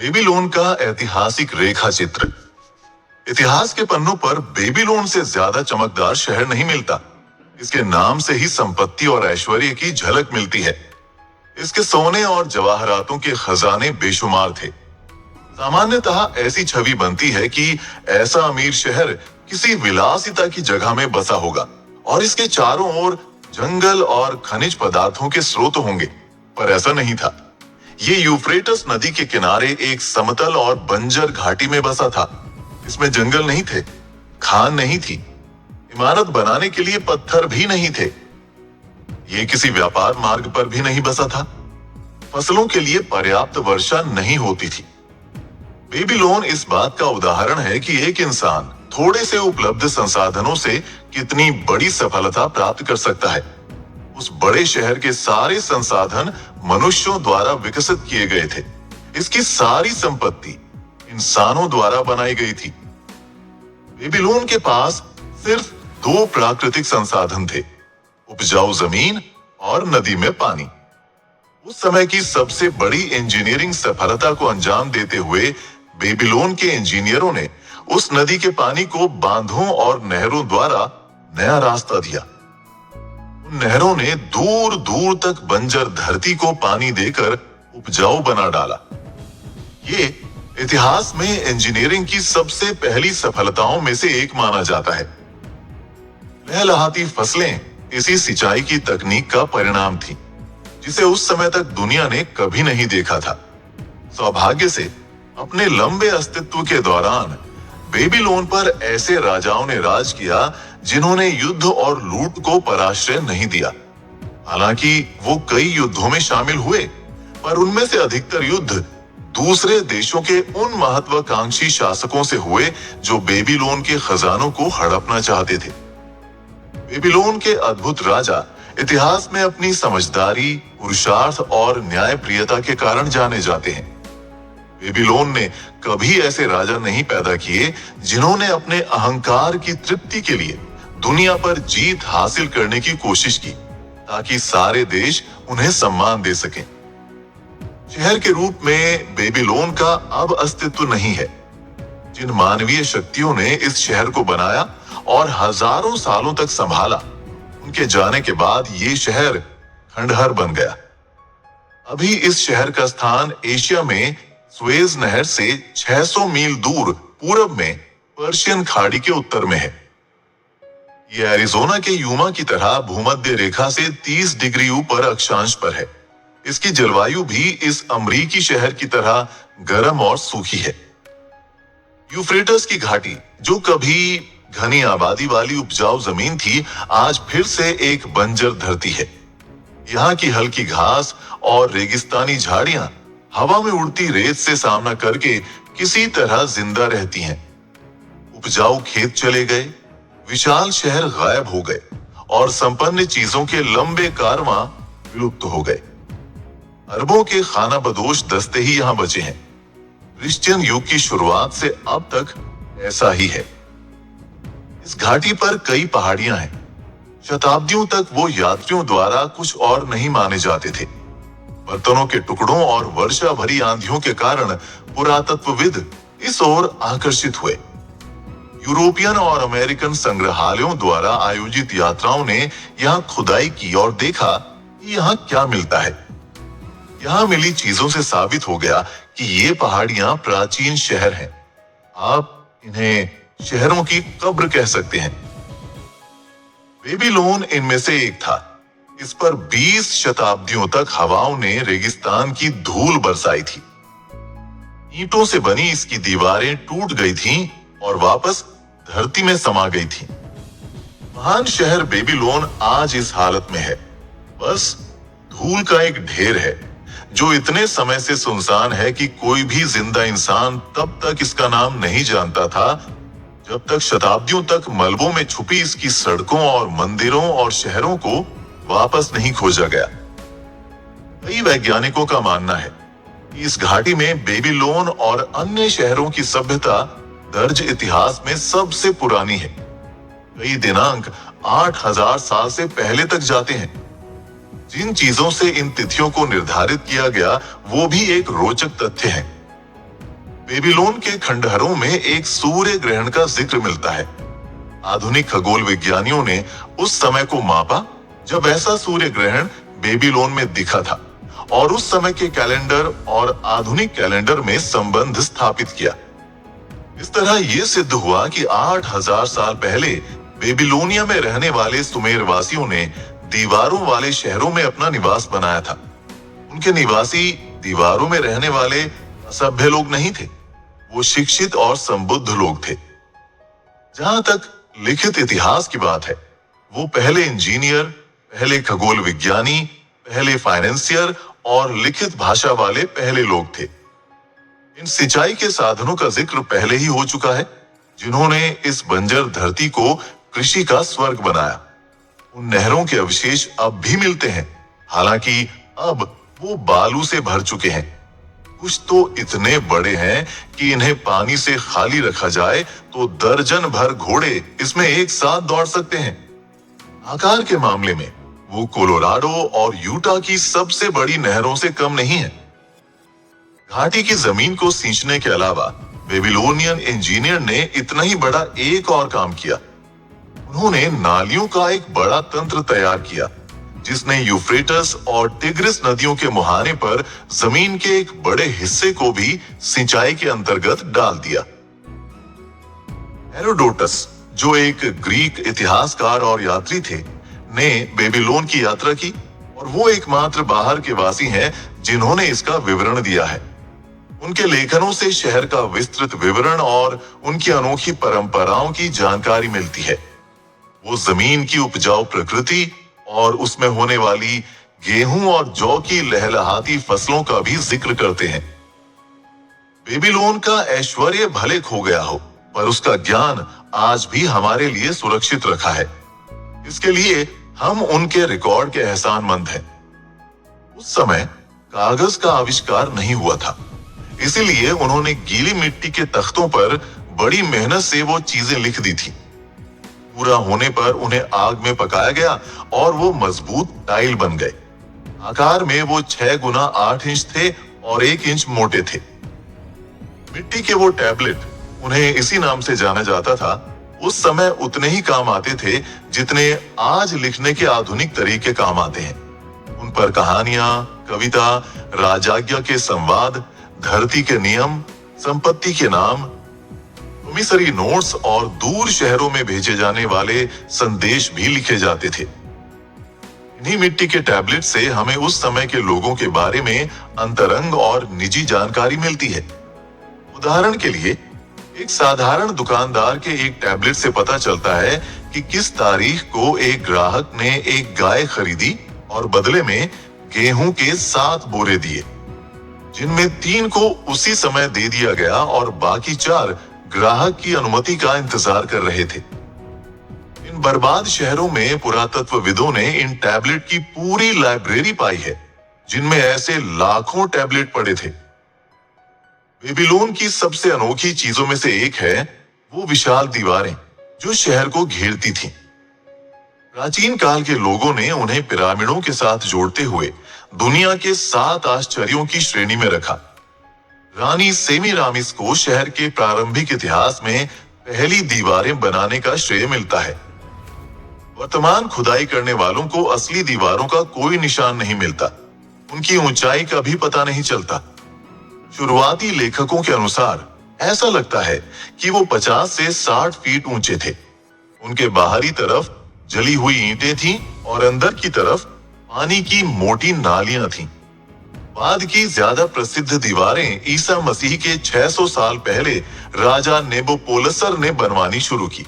Babylon का ऐतिहासिक रेखा चित्र। इतिहास के पन्नों पर बेबीलोन से ज्यादा चमकदार शहर नहीं मिलता। इसके नाम से ही संपत्ति और ऐश्वर्य की झलक मिलती है। इसके सोने और जवाहरातों के खजाने बेशुमार थे। सामान्यतः ऐसी छवि बनती है कि ऐसा अमीर शहर किसी विलासिता की जगह में बसा होगा और इसके चारों ओर जंगल और खनिज पदार्थों के स्रोत होंगे, पर ऐसा नहीं था। ये यूफ्रेटस नदी के किनारे एक समतल और बंजर घाटी में बसा था। इसमें जंगल नहीं थे, खान नहीं थी, इमारत बनाने के लिए पत्थर भी नहीं थे। ये किसी व्यापार मार्ग पर भी नहीं बसा था। फसलों के लिए पर्याप्त वर्षा नहीं होती थी। बेबीलोन इस बात का उदाहरण है कि एक इंसान थोड़े से उपलब्ध संसाधनों से कितनी बड़ी सफलता प्राप्त कर सकता है। उस बड़े शहर के सारे संसाधन मनुष्यों द्वारा विकसित किए गए थे। इसकी सारी संपत्ति इंसानों द्वारा बनाई गई थी। बेबीलोन के पास सिर्फ दो प्राकृतिक संसाधन थे, उपजाऊ जमीन और नदी में पानी। उस समय की सबसे बड़ी इंजीनियरिंग सफलता को अंजाम देते हुए बेबीलोन के इंजीनियरों ने उस नदी के पानी को बांधों और नहरों द्वारा नया रास्ता दिया। उन नहरों ने दूर दूर तक बंजर धरती को पानी देकर उपजाऊ बना डाला। ये इतिहास में इंजीनियरिंग की सबसे पहली सफलताओं में से एक माना जाता है। लहलहाती फसलें इसी सिंचाई की तकनीक का परिणाम थी, जिसे उस समय तक दुनिया ने कभी नहीं देखा था। सौभाग्य से अपने लंबे अस्तित्व के दौरान बेबीलोन पर ऐसे राजाओं ने राज किया जिन्होंने युद्ध और लूट को पराश्रय नहीं दिया। हालांकि वो कई युद्धों में शामिल हुए, पर उनमें से अधिकतर युद्ध दूसरे देशों के उन महत्वाकांक्षी शासकों से हुए जो बेबीलोन के खजानों को हड़पना चाहते थे। बेबीलोन के अद्भुत राजा इतिहास में अपनी समझदारी, पुरुषार्थ और न्यायप्रियता के कारण जाने जाते हैं। बेबीलोन ने कभी ऐसे राजा नहीं पैदा किए जिन्होंने अपने अहंकार की तृप्ति के लिए दुनिया पर जीत हासिल करने की कोशिश की, ताकि सारे देश उन्हें सम्मान दे सकें। शहर के रूप में बेबीलोन का अब अस्तित्व नहीं है। जिन मानवीय शक्तियों ने इस शहर को बनाया और हजारों सालों तक संभाला, उनके जाने के बाद ये शहर खंडहर बन गया। अभी इस शहर का स्थान एशिया में सुएज नहर से 600 मील दूर पूरब में पर्शियन खाड़ी के उत्तर में है। ये एरिजोना के यूमा की तरह भूमध्य रेखा से 30 डिग्री ऊपर अक्षांश पर है। इसकी जलवायु भी इस अमरीकी शहर की तरह गर्म और सूखी है। यूफ्रेटस की घाटी, जो कभी घनी आबादी वाली उपजाऊ जमीन थी, आज फिर से एक बंजर धरती है। यहाँ की हल्की घास और रेगिस्तानी झाड़ियां हवा में उड़ती रेत से सामना करके किसी तरह जिंदा रहती हैं। उपजाऊ खेत चले गए, विशाल शहर गायब हो गए और संपन्न चीजों के लंबे कारवां विलुप्त हो गए। अरबों के खाना बदोश दस्ते ही यहाँ बचे हैं। क्रिश्चियन युग की शुरुआत से अब तक ऐसा ही है। इस घाटी पर कई पहाड़ियां हैं। शताब्दियों तक वो यात्रियों द्वारा कुछ और नहीं माने जाते थे। बर्तनों के टुकड़ों और वर्षा भरी आंधियों के कारण पुरातत्वविद इस ओर आकर्षित हुए। यूरोपियन और अमेरिकन संग्रहालयों द्वारा आयोजित यात्राओं ने यहाँ खुदाई की और देखा कि यहाँ क्या मिलता है। यहाँ मिली चीजों से साबित हो गया कि ये पहाड़ियां प्राचीन शहर हैं। आप इन्हें शहरों की कब्र कह सकते हैं। बेबीलोन इनमें से एक था। इस पर 20 शताब्दियों तक हवाओं ने रेगिस्तान की धूल बरसाई थी। ईंटों से बनी इसकी दीवारें टूट गई थीं और वापस धरती में समा गई थीं। महान शहर बेबीलोन आज इस हालत में है, बस धूल का एक ढेर है, जो इतने समय से सुनसान है कि कोई भी जिंदा इंसान तब तक इसका नाम नहीं जानता था, जब तक शताब्दियों तक मलबों में छुपी इसकी सड़कों और मंदिरों और शहरों को वापस नहीं खोजा गया। कई वैज्ञानिकों का मानना है कि इस घाटी में बेबीलोन और अन्य शहरों की सभ्यता दर्ज इतिहास में सबसे पुरानी है। कई दिनांक 8000 साल से पहले तक जाते हैं। जिन चीजों से इन तिथियों को निर्धारित किया गया वो भी एक रोचक तथ्य है। बेबीलोन के खंडहरों में एक सूर्य ग्रहण का जिक्र मिलता है। आधुनिक खगोल विज्ञानियों ने उस समय को मापा जब ऐसा सूर्य ग्रहण बेबीलोन में दिखा था और उस समय के कैलेंडर और आधुनिक कैलेंडर में संबंध स्थापित किया। इस तरह यह सिद्ध हुआ कि 8000 साल पहले बेबीलोनिया में रहने वाले सुमेर वासियों ने दीवारों वाले शहरों में अपना निवास बनाया था। उनके निवासी दीवारों में रहने वाले असभ्य लोग नहीं थे, वो शिक्षित और संबुद्ध लोग थे। जहां तक लिखित इतिहास की बात है, वो पहले इंजीनियर, पहले खगोल विज्ञानी, पहले फाइनेंसियर और लिखित भाषा वाले पहले लोग थे। इन सिंचाई के साधनों का जिक्र पहले ही हो चुका है, जिन्होंने इस बंजर धरती को कृषि का स्वर्ग बनाया। उन नहरों के अवशेष अब भी मिलते हैं, हालांकि अब वो बालू से भर चुके हैं। कुछ तो इतने बड़े हैं कि इन्हें पानी से खाली रखा जाए तो दर्जन भर घोड़े इसमें एक साथ दौड़ सकते हैं। आकार के मामले में वो कोलोराडो और यूटा की सबसे बड़ी नहरों से कम नहीं है। घाटी की जमीन को सींचने के अलावा बेबीलोनियन इंजीनियर ने इतना ही बड़ा एक और काम किया। उन्होंने नालियों का एक बड़ा तंत्र तैयार किया, जिसने यूफ्रेटस और टिग्रिस नदियों के मुहाने पर जमीन के एक बड़े हिस्से को भी सिंचाई के अंतर्गत डाल दिया। हेरोडोटस, जो एक ग्रीक इतिहासकार और यात्री थे, ने बेबीलोन की यात्रा की और वो एकमात्र बाहर के वासी हैं जिन्होंने इसका विवरण दिया है। उनके लेखनों से शहर का विस्तृत विवरण और उनकी अनोखी परंपराओं की जानकारी मिलती है। वो जमीन की उपजाऊ प्रकृति और उसमें होने वाली गेहूं और जौ की लहलहाती फसलों का भी जिक्र करते हैं। बेबीलोन का ऐश्वर्य भले खो गया हो, पर उसका ज्ञान आज भी हमारे लिए सुरक्षित रखा है। इसके लिए हम उनके रिकॉर्ड के एहसानमंद हैं। उस समय कागज का आविष्कार नहीं हुआ था, इसीलिए उन्होंने गीली मिट्टी के तख्तों पर बड़ी मेहनत से वो चीजें लिख दी थी। पूरा होने पर उन्हें आग में पकाया गया और वो मजबूत टाइल बन गए। आकार में वो 6 गुना 8 इंच थे और 1 इंच मोटे थे। मिट्टी के वो टैबलेट, उन्हें इसी नाम से जाना जाता था, उस समय उतने ही काम आते थे जितने आज लिखने के आधुनिक तरीके काम आते हैं। उन पर कहानियां, कविता, राजाज्ञा के संवाद, धरती के नियम, संपत्ति के नाम, मिसरी नोट्स और दूर शहरों में भेजे जाने वाले संदेश भी लिखे जाते थे। इन्हीं मिट्टी के टैबलेट से हमें उस समय के लोगों के बारे में अंतरंग और निजी जानकारी मिलती है। उदाहरण के लिए, एक साधारण दुकानदार के एक टैबलेट से पता चलता है कि किस तारीख को एक ग्राहक ने एक गाय खरीदी और बदले में गेहूं के 7 बोरे दिए, जिनमें 3 को उसी समय दे दिया गया और बाकी 4 ग्राहक की अनुमति का इंतजार कर रहे थे। इन बर्बाद शहरों में पुरातत्वविदों ने इन टैबलेट की पूरी लाइब्रेरी पाई है, जिनमें ऐसे लाखों टैबलेट पड़े थे। बेबीलोन की सबसे अनोखी चीजों में से एक है वो विशाल दीवारें जो शहर को घेरती थीं। प्राचीन काल के लोगों ने उन्हें पिरामिडों के साथ जोड़ते हुए दुनिया के 7 आश्चर्यों की श्रेणी में रखा। रानी सेमीरामिस को शहर के प्रारंभिक इतिहास में पहली दीवारें बनाने का श्रेय मिलता है। वर्तमान खुदाई करने वालों को असली दीवारों का कोई निशान नहीं मिलता, उनकी ऊंचाई का भी पता नहीं चलता। शुरुआती लेखकों के अनुसार ऐसा लगता है कि वो 50 से 60 फीट ऊंचे थे। उनके बाहरी तरफ जली हुई ईंटें थीं और अंदर की तरफ पानी की मोटी नालियां थीं। बाद की ज्यादा प्रसिद्ध दीवारें ईसा मसीह के 600 साल पहले राजा नेबुकोडनेस्सर ने बनवानी शुरू की।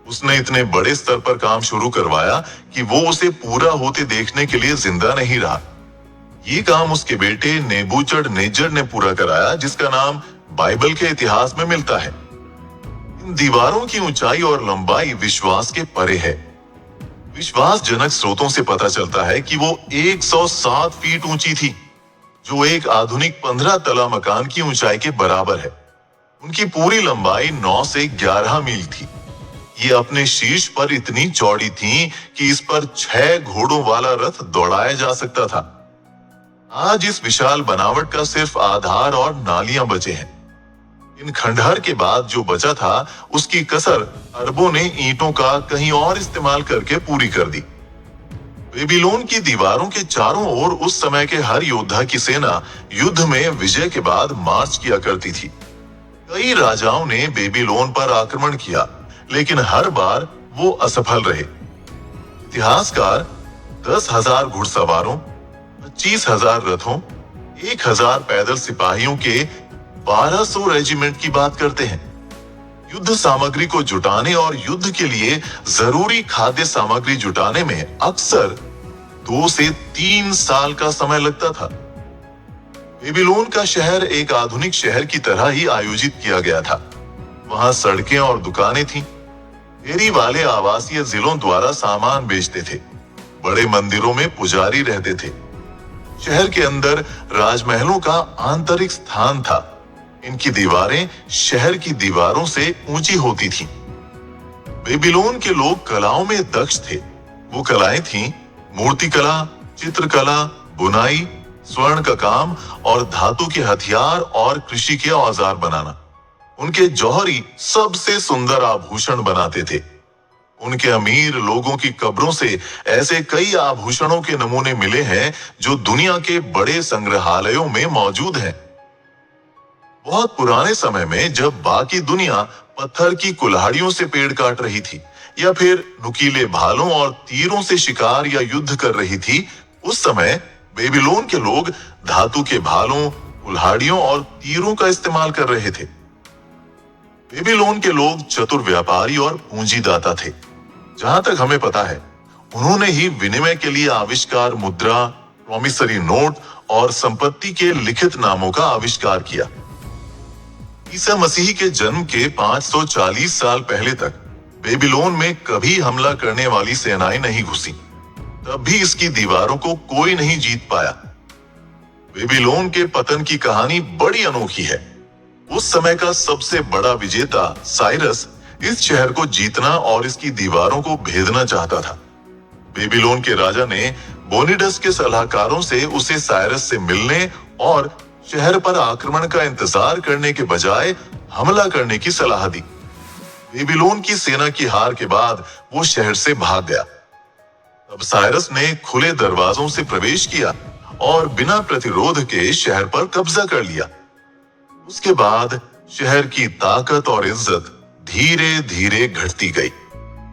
उसने इतने बड़े स्तर पर काम शुरू करवाया कि वो उसे पूरा होते देखने के लिए जिंदा नहीं रहा। ये काम उसके बेटे नेबूचडनेस्सर ने पूरा कराया, जिसका नाम बाइबल के इतिहास में मिलता है। इन दीवारों की ऊंचाई और लंबाई विश्वास के परे है। विश्वासजनक स्रोतों से पता चलता है कि वो 107 फीट ऊंची थी, जो एक आधुनिक 15 तला मकान की ऊंचाई के बराबर है। उनकी पूरी लंबाई 9 से 11 मील थी। ये अपने शीर्ष पर इतनी चौड़ी थीं कि इस पर 6 घोड़ों वाला रथ दौड़ाया जा सकता था। आज इस विशाल बनावट का सिर्फ आधार और नालियां बचे हैं। इन खंडहर के बाद जो बचा था उसकी कसर अरबों ने ईंटों का कहीं और इस्तेमाल करके पूरी कर दी। बेबीलोन की दीवारों के चारों ओर उस समय के हर योद्धा की सेना युद्ध में विजय के बाद मार्च किया करती थी। कई राजाओं ने बेबीलोन पर आक्रमण किया, लेकिन हर बार वो असफल रहे। इतिहासकार 10,000 घुड़सवारों, 25,000 रथों, 1,000 पैदल सिपाहियों के 1200 रेजिमेंट की बात करते हैं। युद्ध सामग्री को जुटाने और युद्ध के लिए जरूरी खाद्य सामग्री जुटाने में अक्सर 2 से 3 साल का समय लगता था। बेबीलोन का शहर एक आधुनिक शहर की तरह ही आयोजित किया गया था। वहां सड़कें और दुकानें थीं। फेरी वाले आवासीय जिलों द्वारा सामान बेचते थे। बड़े मंदिरों में पुजारी रहते थे। शहर के अंदर राजमहलों का आंतरिक स्थान था। इनकी दीवारें शहर की दीवारों से ऊंची होती थीं। बेबीलोन के लोग कलाओं में दक्ष थे। वो कलाएं थीं मूर्तिकला, चित्रकला, बुनाई, स्वर्ण का काम और धातु के हथियार और कृषि के औजार बनाना। उनके जौहरी सबसे सुंदर आभूषण बनाते थे। उनके अमीर लोगों की कब्रों से ऐसे कई आभूषणों के नमूने मिले हैं जो दुनिया के बड़े संग्रहालयों में मौजूद हैं। बहुत पुराने समय में जब बाकी दुनिया पत्थर की कुल्हाड़ियों से पेड़ काट रही थी या फिर नुकीले भालों और तीरों से शिकार या युद्ध कर रही थी, उस समय बेबीलोन के लोग धातु के भालों, कुल्हाड़ियों और तीरों का इस्तेमाल कर रहे थे। बेबीलोन के लोग चतुर व्यापारी और पूंजीदाता थे। जहां तक हमें पता है, उन्होंने ही विनिमय के लिए आविष्कार मुद्रा, प्रॉमिसरी नोट और संपत्ति के लिखित नामों का आविष्कार किया। ईसा मसीह के जन्म के 540 साल पहले तक बेबीलोन में कभी हमला करने वाली सेनाएं नहीं घुसी। तब भी इसकी दीवारों को कोई नहीं जीत पाया। बेबीलोन के पतन की कहानी बड़ी अनोखी है। उस समय का सबसे बड़ा विजेता साइरस इस शहर को जीतना और इसकी दीवारों को भेदना चाहता था। बेबीलोन के राजा ने बोनिडस के सलाहकारों से उसे साइरस से मिलने और शहर पर आक्रमण का इंतजार करने के बजाय हमला करने की सलाह दी। बेबीलोन की सेना की हार के बाद वो शहर से भाग गया। तब साइरस ने खुले दरवाजों से प्रवेश किया और बिना प्रतिरोध के शहर पर कब्जा कर लिया। उसके बाद शहर की ताकत और इज्जत धीरे धीरे घटती गई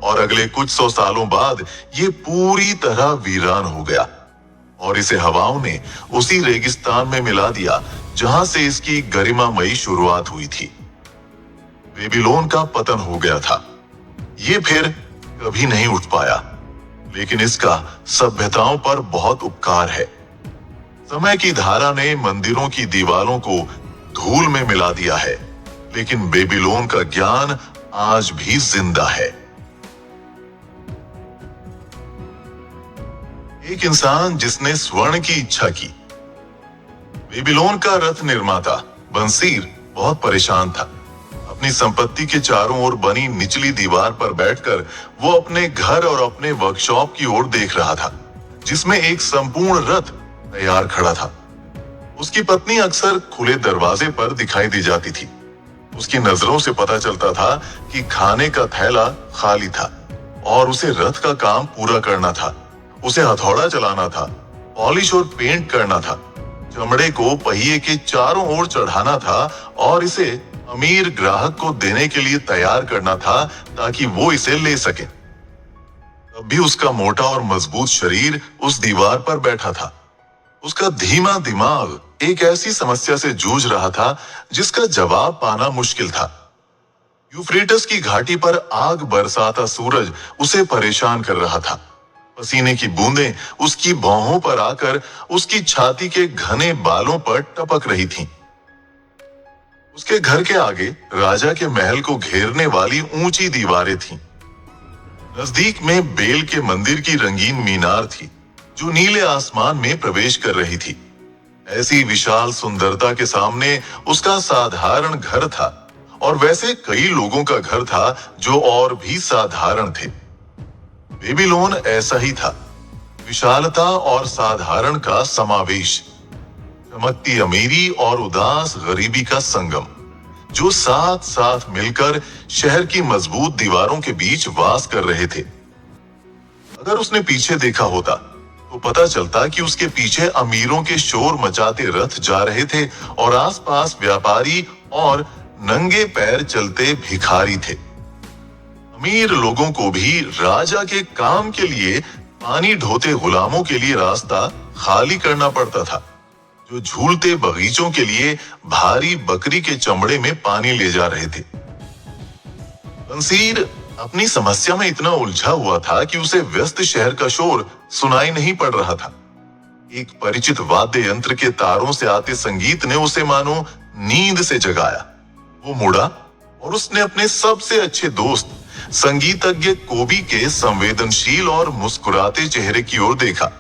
और अगले कुछ 100 सालों बाद ये पूरी तरह वीरान हो गया और इसे हवाओं ने उसी रेगिस्तान में मिला दिया जहां से इसकी गरिमामयी शुरुआत हुई थी। बेबीलोन का पतन हो गया था। ये फिर कभी नहीं उठ पाया, लेकिन इसका सभ्यताओं पर बहुत उपकार है। समय की धारा ने मंदिरों की दीवारों को धूल में मिला दिया है, लेकिन बेबीलोन का ज्ञान आज भी जिंदा है। एक इंसान जिसने स्वर्ण की इच्छा की। बेबीलोन का रथ निर्माता बंसीर बहुत परेशान था। अपनी संपत्ति के चारों ओर बनी निचली दीवार पर बैठकर वो अपने घर और अपने वर्कशॉप की ओर देख रहा था, जिसमें एक संपूर्ण रथ तैयार खड़ा था। उसकी पत्नी अक्सर खुले दरवाजे पर दिखाई दी जाती थी। उसकी नजरों से पता चलता था कि खाने का थैला खाली था और उसे रथ का काम पूरा करना था। उसे हथौड़ा चलाना था, पॉलिश और पेंट करना था, चमड़े को पहिए के चारों ओर चढ़ाना था और इसे अमीर ग्राहक को देने के लिए तैयार करना था ताकि वो इसे ले सके। तब भी उसका मोटा और मजबूत शरीर उस दीवार पर बैठा था। उसका धीमा दिमाग एक ऐसी समस्या से जूझ रहा था जिसका जवाब पाना मुश्किल था। यूफ्रेटस की घाटी पर आग बरसाता सूरज उसे परेशान कर रहा था। पसीने की बूंदें उसकी भौहों पर आकर उसकी छाती के घने बालों पर टपक रही थीं। उसके घर के आगे राजा के महल को घेरने वाली ऊंची दीवारें थीं। नजदीक में बेल के मंदिर की रंगीन मीनार थी जो नीले आसमान में प्रवेश कर रही थी। ऐसी विशाल सुंदरता के सामने उसका साधारण घर था और वैसे कई लोगों का घर था जो और भी साधारण थे। बेबीलोन ऐसा ही था, विशालता और साधारण का समावेश, चमकती अमीरी और उदास गरीबी का संगम। जो साथ साथ मिलकर शहर की मजबूत दीवारों के बीच वास कर रहे थे। अगर उसने पीछे देखा होता तो पता चलता कि उसके पीछे अमीरों के शोर मचाते रथ जा रहे थे और आसपास व्यापारी और नंगे पैर चलते भिखारी थे। अमीर लोगों को भी राजा के काम के लिए पानी ढोते गुलामों के लिए रास्ता खाली करना पड़ता था, जो झूलते बगीचों के लिए भारी बकरी के चमड़े में पानी ले जा रहे थे। बंसीर अपनी समस्या में इतना उलझा हुआ था कि उसे व्यस्त शहर का शोर सुनाई नहीं पड़ रहा था। एक परिचित वाद्य यंत्र के तारों से आते संगीत ने उसे मानो नींद से जगाया। वो मुड़ा और उसने अपने सबसे अच्छे दोस्त संगीतज्ञ कोबी के संवेदनशील और मुस्कुराते चेहरे की ओर देखा।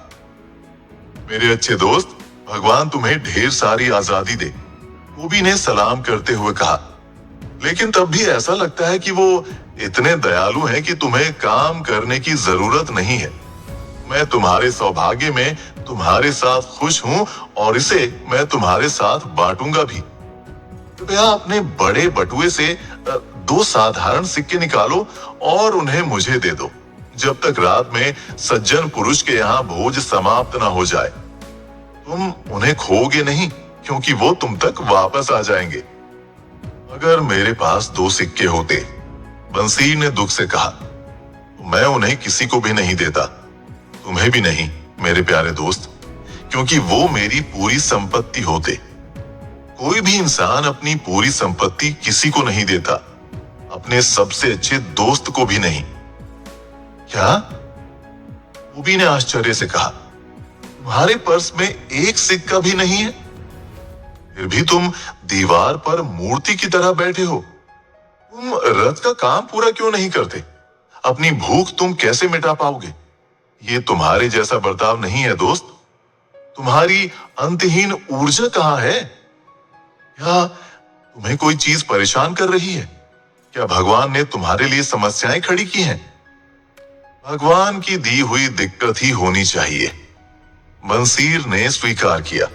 मेरे अच्छे दोस्त, भगवान तुम्हें ढेर सारी आजादी दे, कोबी ने सलाम करते हुए कहा। लेकिन तब भी ऐसा लगता है कि वो इतने दयालु हैं कि तुम्हें काम करने की जरूरत नहीं है। मैं तुम्हारे सौभाग्य में तुम्हारे साथ खुश हूं और इसे मैं तुम्हारे साथ बांटूंगा भी। कृपया अपने बड़े बटुए से 2 साधारण सिक्के निकालो और उन्हें मुझे दे दो, जब तक रात में सज्जन पुरुष के यहाँ भोज समाप्त ना हो जाए। तुम उन्हें खोगे नहीं, क्योंकि वो तुम तक वापस आ जाएंगे। अगर मेरे पास 2 सिक्के होते, बंसीर ने दुख से कहा, तो मैं उन्हें किसी को भी नहीं देता, तुम्हें भी नहीं मेरे प्यारे दोस्त, क्योंकि वो मेरी पूरी संपत्ति होते। कोई भी इंसान अपनी पूरी संपत्ति किसी को नहीं देता, अपने सबसे अच्छे दोस्त को भी नहीं। क्या? कोबी ने आश्चर्य से कहा, तुम्हारे पर्स में 1 सिक्का भी नहीं है? फिर भी तुम दीवार पर मूर्ति की तरह बैठे हो। तुम रथ का काम पूरा क्यों नहीं करते? अपनी भूख तुम कैसे मिटा पाओगे? ये तुम्हारे जैसा बर्ताव नहीं है दोस्त। तुम्हारी अंतहीन ऊर्जा कहाँ है? क्या तुम्हें कोई चीज परेशान कर रही है? क्या भगवान ने तुम्हारे लिए समस्याएं खड़ी की हैं? भगवान की दी हुई दिक्कत ही होनी चाहिए, बंसीर ने स्वीकार किया।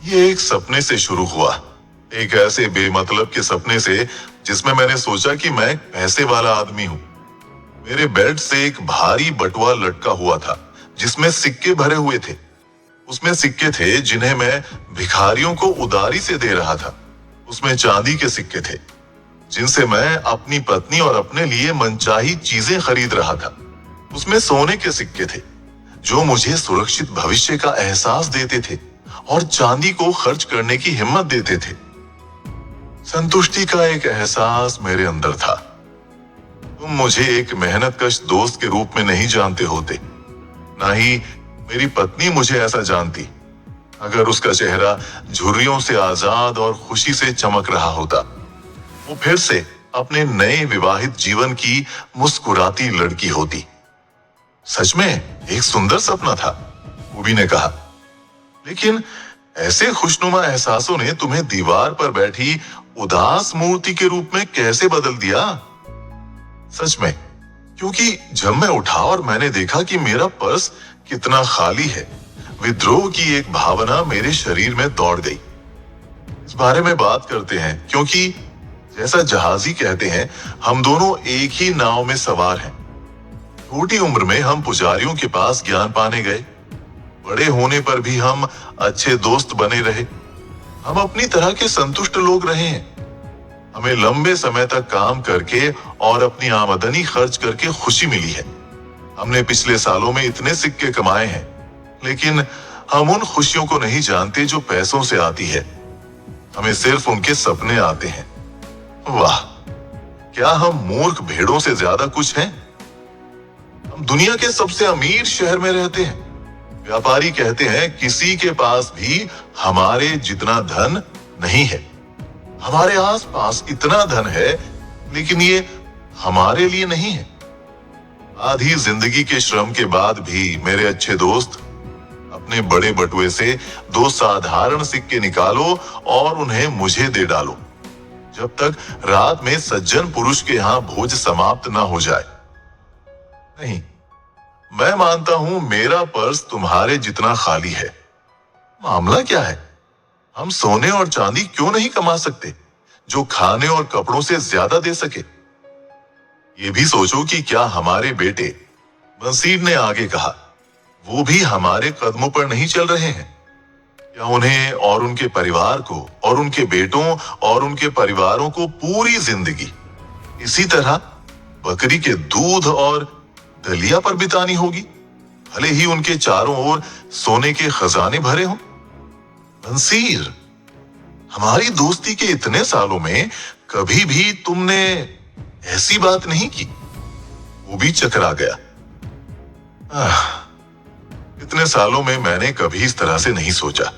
ये एक सपने से शुरू हुआ, एक ऐसे बेमतलब के सपने से जिसमें मैंने सोचा कि मैं पैसे वाला आदमी हूं। मेरे बेड से एक भारी बटुआ लटका हुआ था जिसमें सिक्के भरे हुए थे। उसमें सिक्के थे जिन्हें मैं भिखारियों को उधारी से दे रहा था। उसमें चांदी के सिक्के थे जिनसे मैं अपनी पत्नी और अपने लिए मनचाही चीजें खरीद रहा था। उसमें सोने के सिक्के थे जो मुझे सुरक्षित भविष्य का एहसास देते थे और चांदी को खर्च करने की हिम्मत देते थे। संतुष्टि का एक एहसास मेरे अंदर था। तुम मुझे एक मेहनतकश दोस्त के रूप में नहीं जानते होते, ना ही मेरी पत्नी मुझे ऐसा जानती। अगर उसका चेहरा झुर्रियों से आजाद और खुशी से चमक रहा होता, वो फिर से अपने नए विवाहित जीवन की मुस्कुराती लड़की होती। सच में एक सुंदर सपना था, कोबी ने कहा। लेकिन ऐसे खुशनुमा एहसासों ने तुम्हें दीवार पर बैठी उदास मूर्ति के रूप में कैसे बदल दिया? सच में, क्योंकि जब मैं उठा और मैंने देखा कि मेरा पर्स कितना खाली है, विद्रोह की एक भावना मेरे शरीर में दौड़ गई। इस बारे में बात करते हैं क्योंकि जैसा जहाजी कहते हैं, हम दोनों एक ही नाव में सवार हैं। छोटी उम्र में हम पुजारियों के पास ज्ञान पाने गए, बड़े होने पर भी हम अच्छे दोस्त बने रहे। हम अपनी तरह के संतुष्ट लोग रहे हैं। हमें लंबे समय तक काम करके और अपनी आमदनी खर्च करके खुशी मिली है। हमने पिछले सालों में इतने सिक्के कमाए हैं, लेकिन हम उन खुशियों को नहीं जानते जो पैसों से आती है। हमें सिर्फ उनके सपने आते हैं। वाह, क्या हम मूर्ख भेड़ों से ज्यादा कुछ हैं? हम दुनिया के सबसे अमीर शहर में रहते हैं। व्यापारी कहते हैं किसी के पास भी हमारे जितना धन नहीं है। हमारे आसपास इतना धन है, लेकिन ये हमारे लिए नहीं है। आधी जिंदगी के श्रम के बाद भी मेरे अच्छे दोस्त, अपने बड़े बटुए से 2 साधारण सिक्के निकालो और उन्हें मुझे दे डालो, जब तक रात में सज्जन पुरुष के यहाँ भोज समाप्त ना हो जाए। नहीं, मैं मानता हूं मेरा पर्स तुम्हारे जितना खाली है। मामला क्या है? हम सोने और चांदी क्यों नहीं कमा सकते? जो खाने और कपड़ों से ज्यादा दे सके। ये भी सोचो कि क्या हमारे बेटे, बंसीर ने आगे कहा, वो भी हमारे कदमों पर नहीं चल रहे हैं? क्या उन्हें और उनके परिवार को और उनके बेटों और उनके परिवारों को पूरी जिंदगी इसी तरह बकरी के दूध और दलिया पर बितानी होगी, भले ही उनके चारों ओर सोने के खजाने भरे हों? बंसीर, हमारी दोस्ती के इतने सालों में कभी भी तुमने ऐसी बात नहीं की। वो भी चकरा गया। इतने सालों में मैंने कभी इस तरह से नहीं सोचा।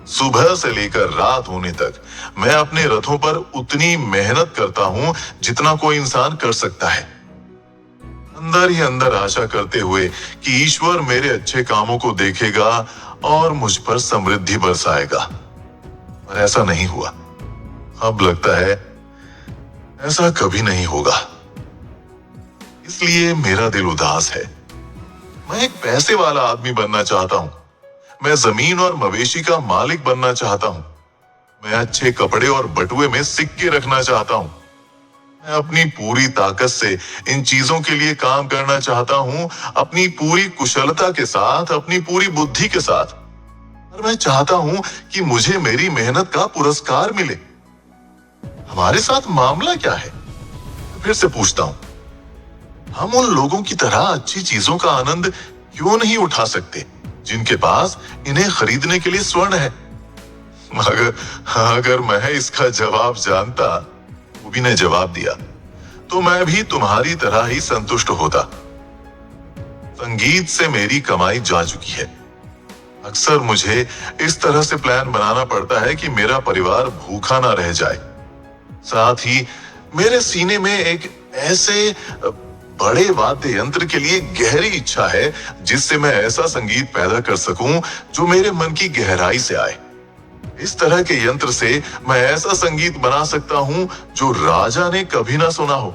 सुबह से लेकर रात होने तक मैं अपने रथों पर उतनी मेहनत करता हूं जितना कोई इंसान कर सकता है, अंदर ही अंदर आशा करते हुए कि ईश्वर मेरे अच्छे कामों को देखेगा और मुझ पर समृद्धि बरसाएगा। पर ऐसा नहीं हुआ। अब लगता है ऐसा कभी नहीं होगा। इसलिए मेरा दिल उदास है। मैं एक पैसे वाला आदमी बनना चाहता हूं। मैं जमीन और मवेशी का मालिक बनना चाहता हूं। मैं अच्छे कपड़े और बटुए में सिक्के रखना चाहता हूं। मैं अपनी पूरी ताकत से इन चीजों के लिए काम करना चाहता हूं, अपनी पूरी कुशलता के साथ, अपनी पूरी बुद्धि के साथ। और मैं चाहता हूं कि मुझे मेरी मेहनत का पुरस्कार मिले। हमारे साथ मामला क्या है? फिर से पूछता हूं, हम उन लोगों की तरह अच्छी चीजों का आनंद क्यों नहीं उठा सकते जिनके पास इन्हें खरीदने के लिए स्वर्ण है? अगर मैं इसका जवाब जानता, कूबी ने जवाब दिया, तो मैं भी तुम्हारी तरह ही संतुष्ट होता। संगीत से मेरी कमाई जा चुकी है। अक्सर मुझे इस तरह से प्लान बनाना पड़ता है कि मेरा परिवार भूखा ना रह जाए। साथ ही मेरे सीने में एक ऐसे बड़े वाद्य यंत्र के लिए गहरी इच्छा है जिससे मैं ऐसा संगीत पैदा कर सकूं जो मेरे मन की गहराई से आए। इस तरह के यंत्र से मैं ऐसा संगीत बना सकता हूं जो राजा ने कभी ना सुना हो।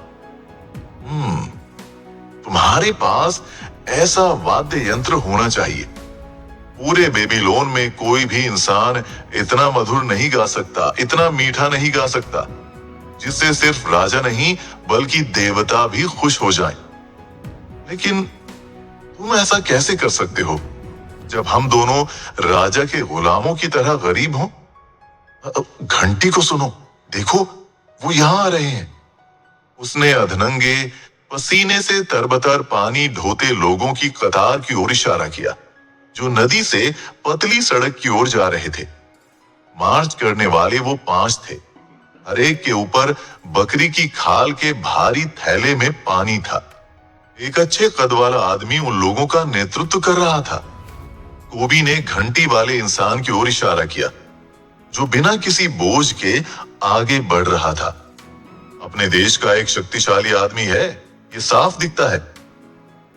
तुम्हारे पास ऐसा वाद्य यंत्र होना चाहिए। पूरे बेबीलोन में कोई भी इंसान इतना मधुर नहीं गा सकता, इतना मीठा नहीं गा सकता, जिससे सिर्फ राजा नहीं बल्कि देवता भी खुश हो जाएं। लेकिन तुम ऐसा कैसे कर सकते हो जब हम दोनों राजा के गुलामों की तरह गरीब हों? घंटी को सुनो, देखो वो यहां आ रहे हैं। उसने अधनंगे, पसीने से तरबतर पानी ढोते लोगों की कतार की ओर इशारा किया, जो नदी से पतली सड़क की ओर जा रहे थे। मार्च करने वाले वो 5 थे। हर एक के ऊपर बकरी की खाल के भारी थैले में पानी था। एक अच्छे कद वाला आदमी उन लोगों का नेतृत्व कर रहा था। कूबी ने घंटी वाले इंसान की ओर इशारा किया, जो बिना किसी बोझ के आगे बढ़ रहा था। अपने देश का एक शक्तिशाली आदमी है, ये साफ दिखता है।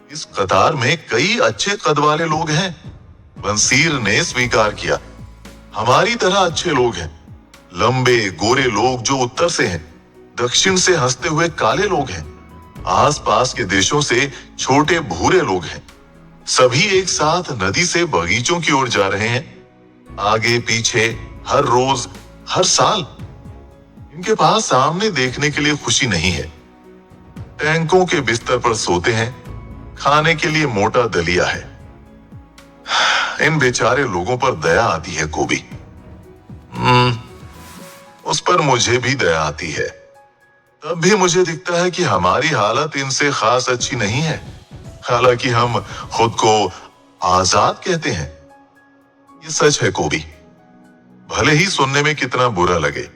इस कतार में कई अच्छे कद वाले लोग हैं। बंसीर ने स्वीकार किया, हमारी तरह अच्छे लोग हैं। लंबे गोरे लोग जो उत्तर से हैं, दक्षिण से हंसते हुए काले लोग हैं, आसपास के देशों से छोटे भूरे लोग हैं। सभी एक साथ नदी से बगीचों की ओर जा रहे हैं, आगे पीछे, हर रोज, हर साल। इनके पास सामने देखने के लिए खुशी नहीं है। टैंकों के बिस्तर पर सोते हैं, खाने के लिए मोटा दलिया है। इन बेचारे लोगों पर दया आती है कूबी। उस पर मुझे भी दया आती है। तब भी मुझे दिखता है कि हमारी हालत इनसे खास अच्छी नहीं है, हालांकि हम खुद को आजाद कहते हैं। ये सच है कूबी, भले ही सुनने में कितना बुरा लगे।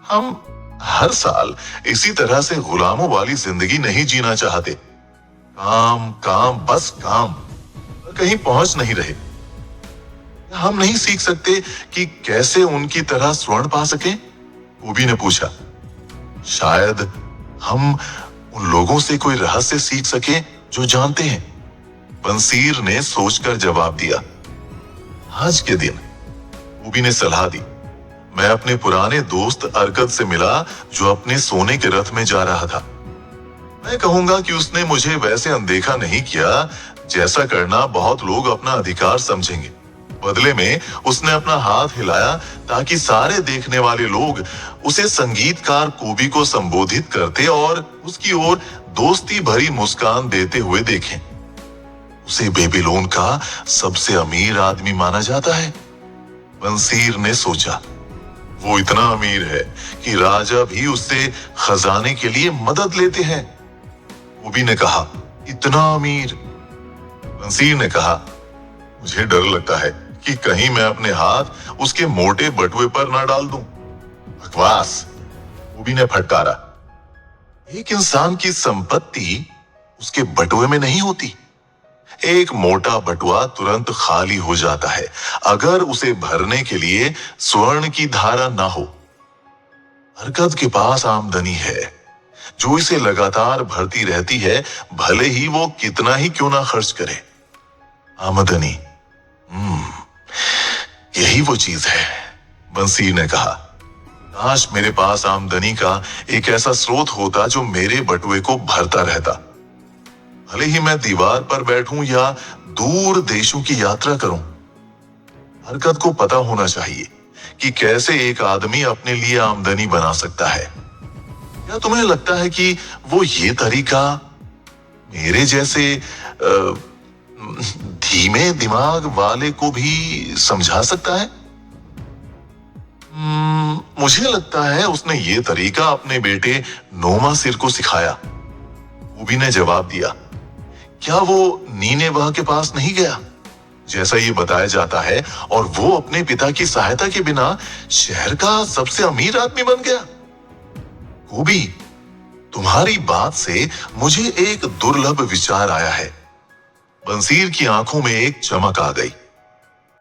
हम हर साल इसी तरह से गुलामों वाली जिंदगी नहीं जीना चाहते। काम काम बस काम, कहीं पहुंच नहीं रहे। हम नहीं सीख सकते कि कैसे उनकी तरह स्वर्ण पा सकें? कूबी ने पूछा। शायद हम उन लोगों से कोई रहस्य सीख सकें जो जानते हैं, बंसीर ने सोचकर जवाब दिया। आज के दिन, कूबी ने सलाह दी, मैं अपने पुराने दोस्त अरकद से मिला जो अपने सोने के रथ में जा रहा था। मैं कहूंगा कि उसने मुझे वैसे अनदेखा नहीं किया जैसा करना बहुत लोग अपना अधिकार समझेंगे। बदले में उसने अपना हाथ हिलाया ताकि सारे देखने वाले लोग उसे संगीतकार कोबी को संबोधित करते और उसकी ओर दोस्ती भरी मुस्कान देते हुए देखें। उसे बेबीलोन का सबसे अमीर आदमी माना जाता है। बंसीर ने सोचा, वो इतना अमीर है कि राजा भी उससे खजाने के लिए मदद लेते हैं। कोबी ने कहा, इतना अमीर? बंसीर ने कहा, मुझे डर लगता है कि कहीं मैं अपने हाथ उसके मोटे बटुए पर ना डाल दूं। बकवास, कोबी ने फटकारा। एक इंसान की संपत्ति उसके बटुए में नहीं होती। एक मोटा बटुआ तुरंत खाली हो जाता है अगर उसे भरने के लिए स्वर्ण की धारा ना हो। हरकत के पास आमदनी है जो इसे लगातार भरती रहती है, भले ही वो कितना ही क्यों ना खर्च करे। आमदनी, यही वो चीज है, बंसीर ने कहा। काश मेरे पास आमदनी का एक ऐसा स्रोत होता जो मेरे बटुए को भरता रहता। भले ही मैं दीवार पर बैठूं या दूर देशों की यात्रा करूं, हरकत को पता होना चाहिए कि कैसे एक आदमी अपने लिए आमदनी बना सकता है। क्या तुम्हें लगता है कि वो ये तरीका मेरे जैसे धीमे दिमाग वाले को भी समझा सकता है? मुझे लगता है उसने ये तरीका अपने बेटे नोमासिर को सिखाया, कोबी ने जवाब दिया। क्या वो नीनेवाह के पास नहीं गया जैसा ये बताया जाता है और वो अपने पिता की सहायता के बिना शहर का सबसे अमीर आदमी बन गया? कोबी, तुम्हारी बात से मुझे एक दुर्लभ विचार आया है। बंसीर की आंखों में एक चमक आ गई।